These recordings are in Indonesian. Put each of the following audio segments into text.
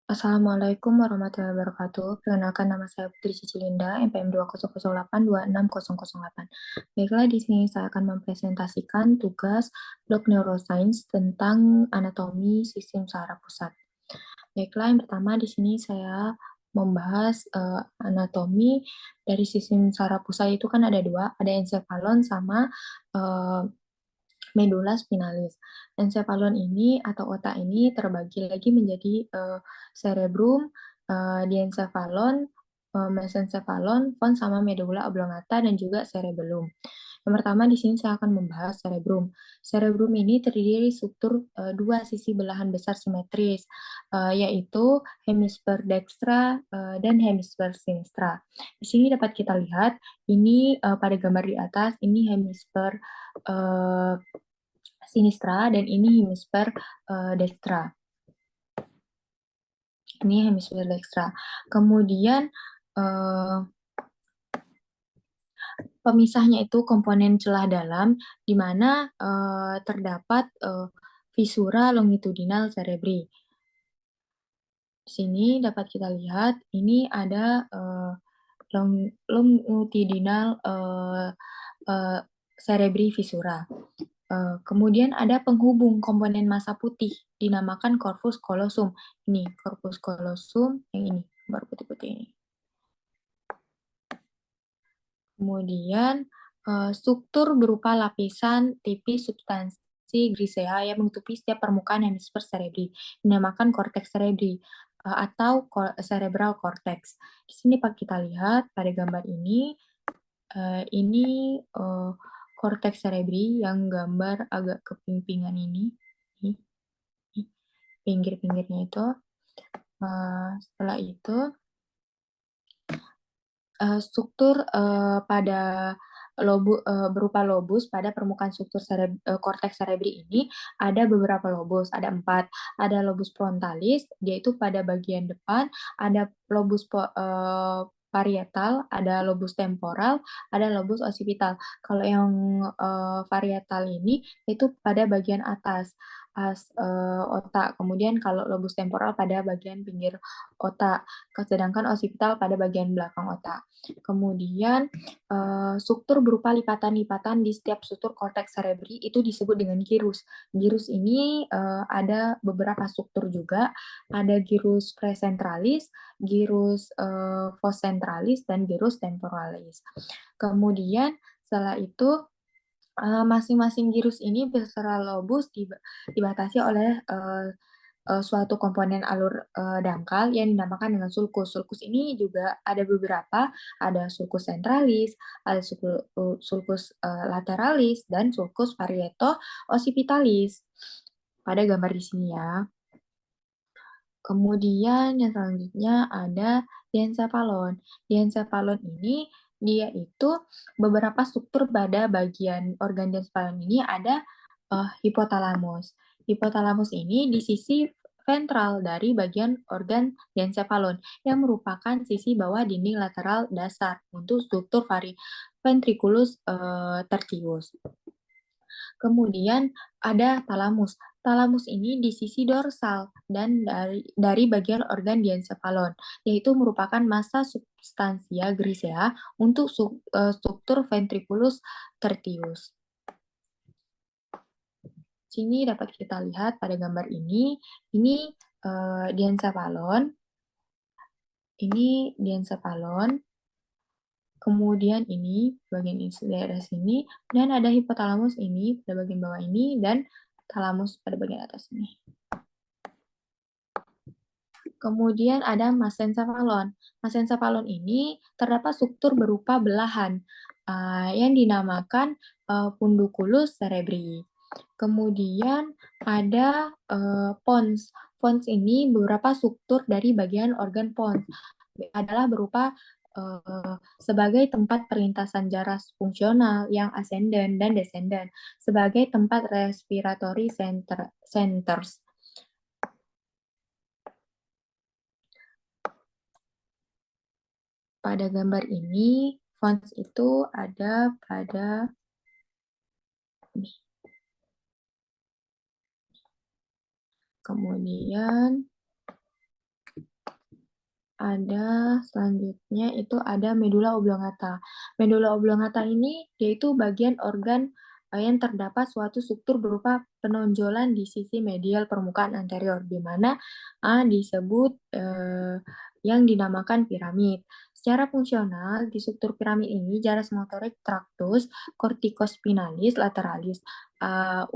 Assalamualaikum warahmatullahi wabarakatuh. Perkenalkan nama saya Putri Cicilinda, NPM 200828608. Baiklah, di sini saya akan mempresentasikan tugas blok neuroscience tentang anatomi sistem saraf pusat. Baiklah, yang pertama di sini saya membahas anatomi dari sistem saraf pusat itu kan ada dua, ada encephalon sama eh, medula spinalis. Encephalon ini atau otak ini terbagi lagi menjadi cerebrum, diencephalon, mesencephalon, pons sama medula oblongata dan juga cerebellum. Yang pertama di sini saya akan membahas cerebrum. Cerebrum ini terdiri dari struktur dua sisi belahan besar simetris, yaitu hemisfer dextra dan hemisfer sinistra. Di sini dapat kita lihat ini pada gambar di atas ini hemisfer uh, sinistra dan ini hemisfer dextra. Ini hemisfer dextra. Kemudian uh, pemisahnya itu komponen celah dalam di mana terdapat visura longitudinal cerebri. Di sini dapat kita lihat ini ada longitudinal cerebri visura. Kemudian ada penghubung komponen massa putih dinamakan corpus callosum. Ini corpus callosum yang ini, gambar putih-putih ini. Kemudian struktur berupa lapisan tipis substansi grisea yang menutupi setiap permukaan hemisfer cerebri dinamakan cortex cerebri atau cerebral cortex. Di sini Pak kita lihat pada gambar ini cortex cerebri yang gambar agak keping-pingan ini. Pinggir-pinggirnya itu. Setelah itu struktur pada berupa lobus pada permukaan struktur korteks cerebri ini ada beberapa lobus, ada 4. Ada lobus frontalis, yaitu pada bagian depan, ada lobus parietal, ada lobus temporal, ada lobus occipital. Kalau yang parietal ini itu pada bagian atas otak. Kemudian kalau lobus temporal pada bagian pinggir otak, sedangkan occipital pada bagian belakang otak. Kemudian struktur berupa lipatan-lipatan di setiap struktur korteks cerebri itu disebut dengan gyrus. Gyrus ini ada beberapa struktur juga, ada gyrus precentralis, gyrus postcentralis, dan gyrus temporalis. Kemudian setelah itu masing-masing gyrus ini beserta lobus dibatasi oleh suatu komponen alur dangkal yang dinamakan dengan sulcus. Sulcus ini juga ada beberapa, ada sulcus centralis, ada sulcus lateralis, dan sulcus parieto-occipitalis. Pada gambar di sini ya. Kemudian yang selanjutnya ada diencephalon. Diencephalon ini dia itu beberapa struktur pada bagian organ diencephalon ini ada hipotalamus. Hipotalamus ini di sisi ventral dari bagian organ diencephalon yang merupakan sisi bawah dinding lateral dasar untuk struktur ventriculus tertius. Kemudian ada talamus. Talamus ini di sisi dorsal dan dari bagian organ diencephalon, yaitu merupakan massa substantia grisea untuk struktur ventriculus tertius. Sini dapat kita lihat pada gambar ini diencephalon, ini diencephalon, kemudian ini bagian daerah sini, dan ada hipotalamus ini pada bagian bawah ini, dan talamus pada bagian atas ini. Kemudian ada mesencephalon. Mesencephalon ini terdapat struktur berupa belahan yang dinamakan punduculus cerebri. Kemudian ada pons. Pons ini beberapa struktur dari bagian organ pons adalah berupa sebagai tempat perlintasan jaras fungsional yang ascendant dan descendant, sebagai tempat respiratory centers. Pada gambar ini, fonts itu ada pada ini. Kemudian ada selanjutnya itu ada medula oblongata. Medula oblongata ini yaitu bagian organ yang terdapat suatu struktur berupa penonjolan di sisi medial permukaan anterior, di mana disebut yang dinamakan piramid. Secara fungsional, di struktur piramid ini jaras motorik tractus corticospinalis lateralis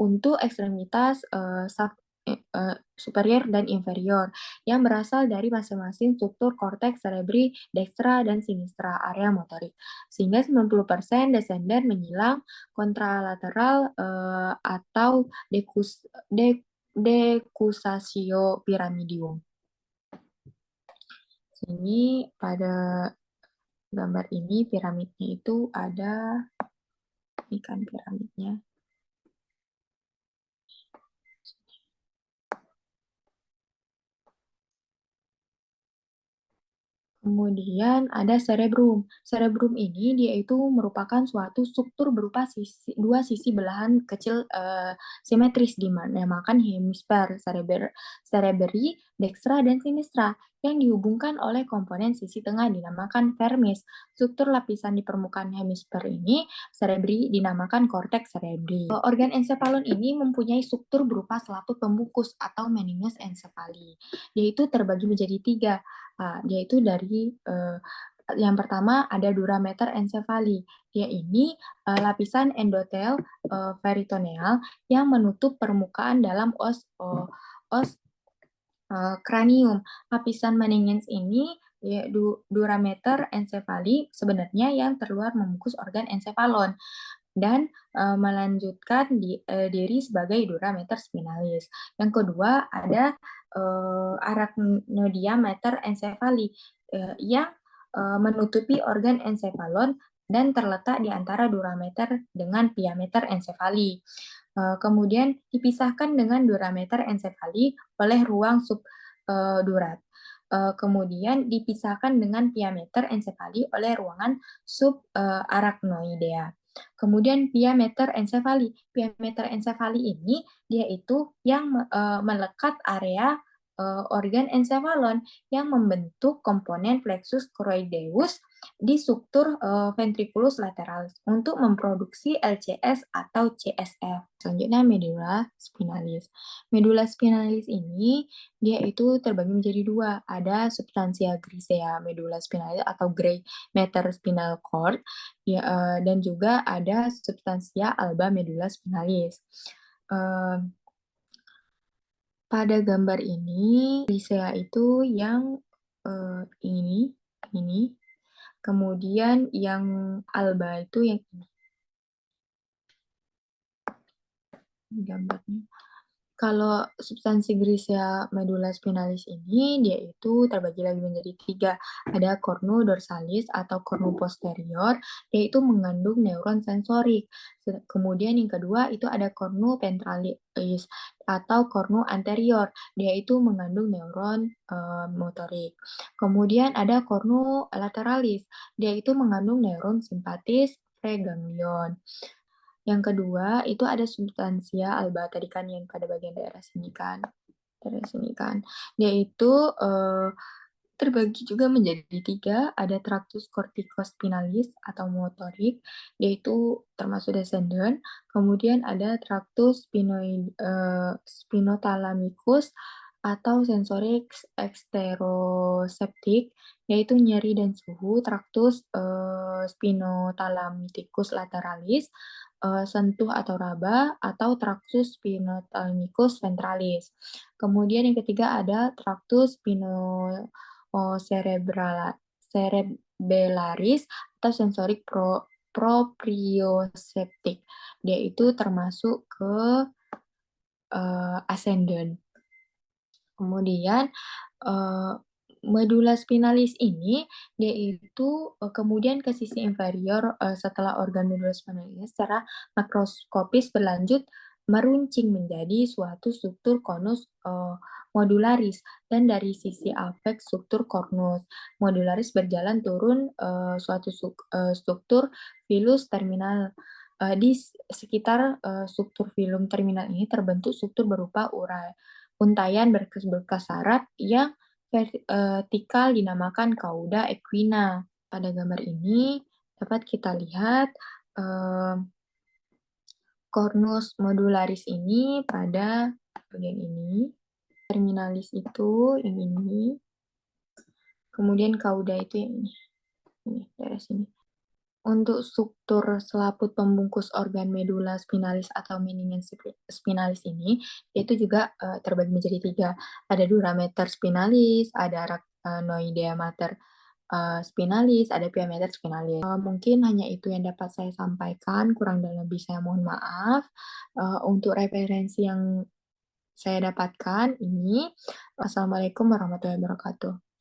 untuk ekstremitas superior dan inferior yang berasal dari masing-masing struktur korteks cerebri dextra dan sinistra area motorik. Sehingga 90% descendant menyilang kontralateral atau decussatio pyramidium. Sini pada gambar ini piramidnya itu ada, ini kan piramidnya. Kemudian ada cerebrum. Cerebrum ini dia itu merupakan suatu struktur berupa dua sisi belahan kecil simetris dinamakan hemisfer cerebri dextra dan sinistra yang dihubungkan oleh komponen sisi tengah dinamakan vermis. Struktur lapisan di permukaan hemisfer ini cerebri dinamakan korteks cerebri. Organ ensefalon ini mempunyai struktur berupa selaput pembungkus atau meninges ensefali. Yaitu terbagi menjadi tiga. Dia itu dari yang pertama ada durameter encefali. Dia ini lapisan endotel peritoneal yang menutup permukaan dalam os kranium. Lapisan meninges ini ya, durameter encefali sebenarnya yang terluar membungkus organ encefalon dan melanjutkan diri sebagai durameter spinalis. Yang kedua ada arachnodia meterencefali yang menutupi organ encefalon dan terletak di antara durameter dengan piameter encefali. Kemudian dipisahkan dengan durameter encefali oleh ruang subdurat. Kemudian dipisahkan dengan piameter encefali oleh ruangan subarachnoidea. Kemudian piameter encefali. Piameter encefali ini dia itu yang melekat area organ encefalon yang membentuk komponen plexus choroideus di struktur ventriculus lateralis untuk memproduksi LCS atau CSF. Selanjutnya medula spinalis. Medula spinalis ini dia itu terbagi menjadi dua. Ada substansia grisea medula spinalis atau gray matter spinal cord dan juga ada substansia alba medula spinalis. Pada gambar ini, grisea itu yang ini, kemudian yang alba itu yang ini. Gambarnya. Kalau substansi grisea medula spinalis ini, dia itu terbagi lagi menjadi tiga. Ada cornu dorsalis atau cornu posterior, yaitu mengandung neuron sensorik. Kemudian yang kedua itu ada cornu ventralis atau cornu anterior, dia itu mengandung neuron motorik. Kemudian ada cornu lateralis, dia itu mengandung neuron simpatis preganglion. Yang kedua, itu ada substansia alba tadi kan yang pada bagian daerah sini kan. Dia itu terbagi juga menjadi tiga, ada tractus corticospinalis atau motorik, yaitu termasuk descendant. Kemudian ada tractus spinothalamicus atau sensorik eksteroseptik, yaitu nyeri dan suhu, tractus spinothalamiticus lateralis, sentuh atau raba, atau tractus spinothalamicus ventralis. Kemudian yang ketiga ada tractus cerebellaris atau sensorik proprioseptik. Dia itu termasuk ke ascendant. Kemudian medula spinalis ini dia itu kemudian ke sisi inferior setelah organ medula spinalis secara makroskopis berlanjut meruncing menjadi suatu struktur konus modularis dan dari sisi afeks struktur cornus modularis berjalan turun suatu struktur filus terminal. Di sekitar struktur filum terminal ini terbentuk struktur berupa untayan berkas-berkas syarat yang vertikal dinamakan cauda equina. Pada gambar ini dapat kita lihat cornus modularis ini pada bagian ini, terminalis itu yang ini, kemudian cauda itu yang ini daerah sini. Untuk struktur selaput pembungkus organ medula spinalis atau meningen spinalis ini, itu juga terbagi menjadi tiga. Ada durameter spinalis, ada arachnoidea mater spinalis, ada pia meter spinalis. Mungkin hanya itu yang dapat saya sampaikan, kurang dan lebih saya mohon maaf. Untuk referensi yang saya dapatkan ini, Assalamualaikum warahmatullahi wabarakatuh.